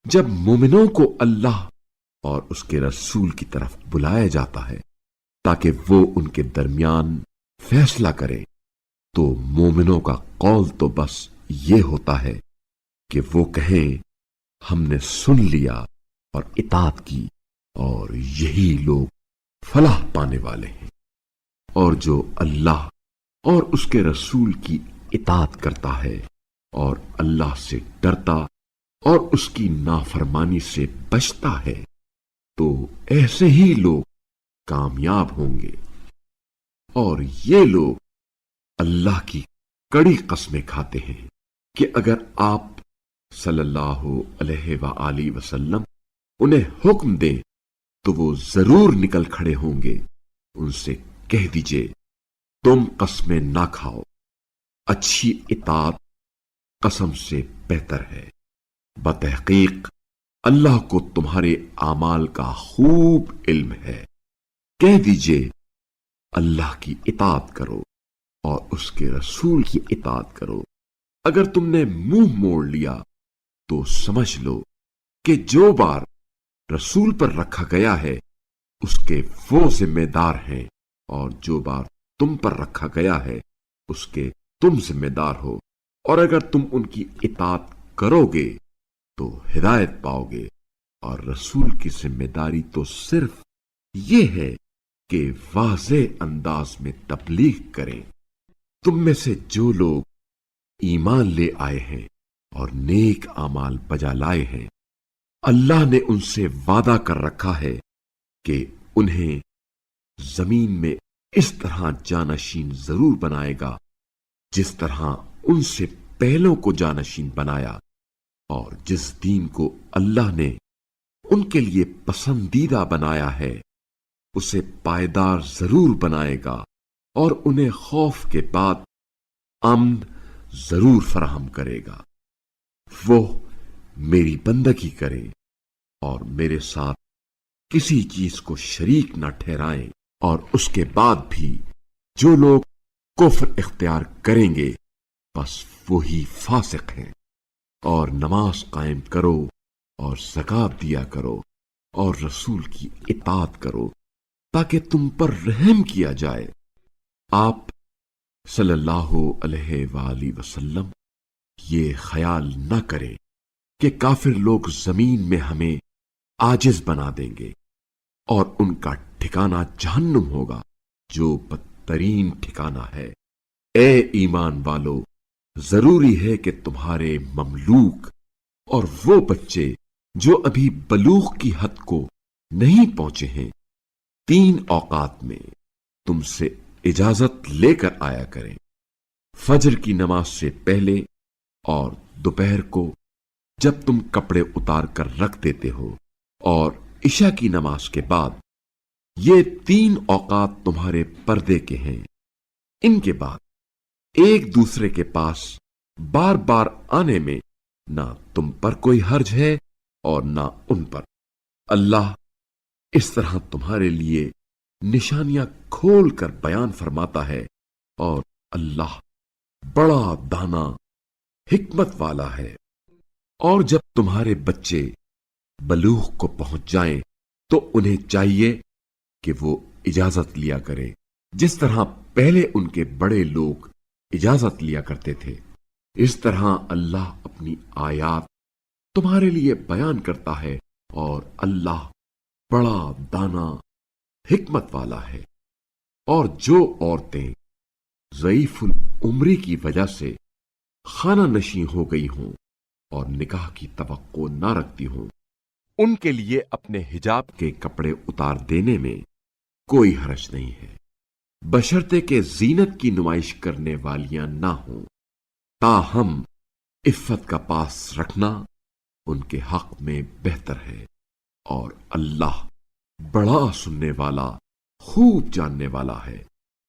جب مومنوں کو اللہ اور اس کے رسول کی طرف بلایا جاتا ہے تاکہ وہ ان کے درمیان فیصلہ کرے، تو مومنوں کا قول تو بس یہ ہوتا ہے کہ وہ کہیں ہم نے سن لیا اور اطاعت کی، اور یہی لوگ فلاح پانے والے ہیں۔ اور جو اللہ اور اس کے رسول کی اطاعت کرتا ہے اور اللہ سے ڈرتا اور اس کی نافرمانی سے بچتا ہے، تو ایسے ہی لوگ کامیاب ہوں گے۔ اور یہ لوگ اللہ کی کڑی قسمیں کھاتے ہیں کہ اگر آپ صلی اللہ علیہ وآلہ وسلم انہیں حکم دیں تو وہ ضرور نکل کھڑے ہوں گے۔ ان سے کہہ دیجئے تم قسمیں نہ کھاؤ، اچھی اطاعت قسم سے بہتر ہے۔ بتحقیق اللہ کو تمہارے اعمال کا خوب علم ہے۔ کہہ دیجئے اللہ کی اطاعت کرو اور اس کے رسول کی اطاعت کرو۔ اگر تم نے منہ موڑ لیا تو سمجھ لو کہ جو بار رسول پر رکھا گیا ہے اس کے وہ ذمہ دار ہیں، اور جو بار تم پر رکھا گیا ہے اس کے تم ذمہ دار ہو۔ اور اگر تم ان کی اطاعت کرو گے تو ہدایت پاؤ گے۔ اور رسول کی ذمہ داری تو صرف یہ ہے کہ واضح انداز میں تبلیغ کریں۔ تم میں سے جو لوگ ایمان لے آئے ہیں اور نیک اعمال بجا لائے ہیں، اللہ نے ان سے وعدہ کر رکھا ہے کہ انہیں زمین میں اس طرح جانشین ضرور بنائے گا جس طرح ان سے پہلوں کو جانشین بنایا، اور جس دین کو اللہ نے ان کے لیے پسندیدہ بنایا ہے اسے پائیدار ضرور بنائے گا، اور انہیں خوف کے بعد امن ضرور فراہم کرے گا۔ وہ میری بندگی کریں اور میرے ساتھ کسی چیز کو شریک نہ ٹھہرائیں، اور اس کے بعد بھی جو لوگ کفر اختیار کریں گے بس وہی فاسق ہیں۔ اور نماز قائم کرو اور زکوٰۃ دیا کرو اور رسول کی اطاعت کرو تاکہ تم پر رحم کیا جائے۔ آپ صلی اللہ علیہ وآلہ وسلم یہ خیال نہ کریں کہ کافر لوگ زمین میں ہمیں عاجز بنا دیں گے، اور ان کا ٹھکانہ جہنم ہوگا جو بدترین ٹھکانہ ہے۔ اے ایمان والو، ضروری ہے کہ تمہارے مملوک اور وہ بچے جو ابھی بلوغ کی حد کو نہیں پہنچے ہیں 3 اوقات میں تم سے اجازت لے کر آیا کریں، فجر کی نماز سے پہلے اور دوپہر کو جب تم کپڑے اتار کر رکھ دیتے ہو، اور عشاء کی نماز کے بعد۔ یہ 3 اوقات تمہارے پردے کے ہیں۔ ان کے بعد ایک دوسرے کے پاس بار بار آنے میں نہ تم پر کوئی حرج ہے اور نہ ان پر۔ اللہ اس طرح تمہارے لیے نشانیاں کھول کر بیان فرماتا ہے، اور اللہ بڑا دانا حکمت والا ہے۔ اور جب تمہارے بچے بلوغ کو پہنچ جائیں تو انہیں چاہیے کہ وہ اجازت لیا کریں، جس طرح پہلے ان کے بڑے لوگ اجازت لیا کرتے تھے۔ اس طرح اللہ اپنی آیات تمہارے لیے بیان کرتا ہے، اور اللہ بڑا دانا حکمت والا ہے۔ اور جو عورتیں ضعیف العمری کی وجہ سے خانہ نشین ہو گئی ہوں اور نکاح کی توقع نہ رکھتی ہوں، ان کے لیے اپنے حجاب کے کپڑے اتار دینے میں کوئی حرج نہیں ہے، بشرطے کہ زینت کی نمائش کرنے والیاں نہ ہوں۔ تاہم عفت کا پاس رکھنا ان کے حق میں بہتر ہے، اور اللہ بڑا سننے والا خوب جاننے والا ہے۔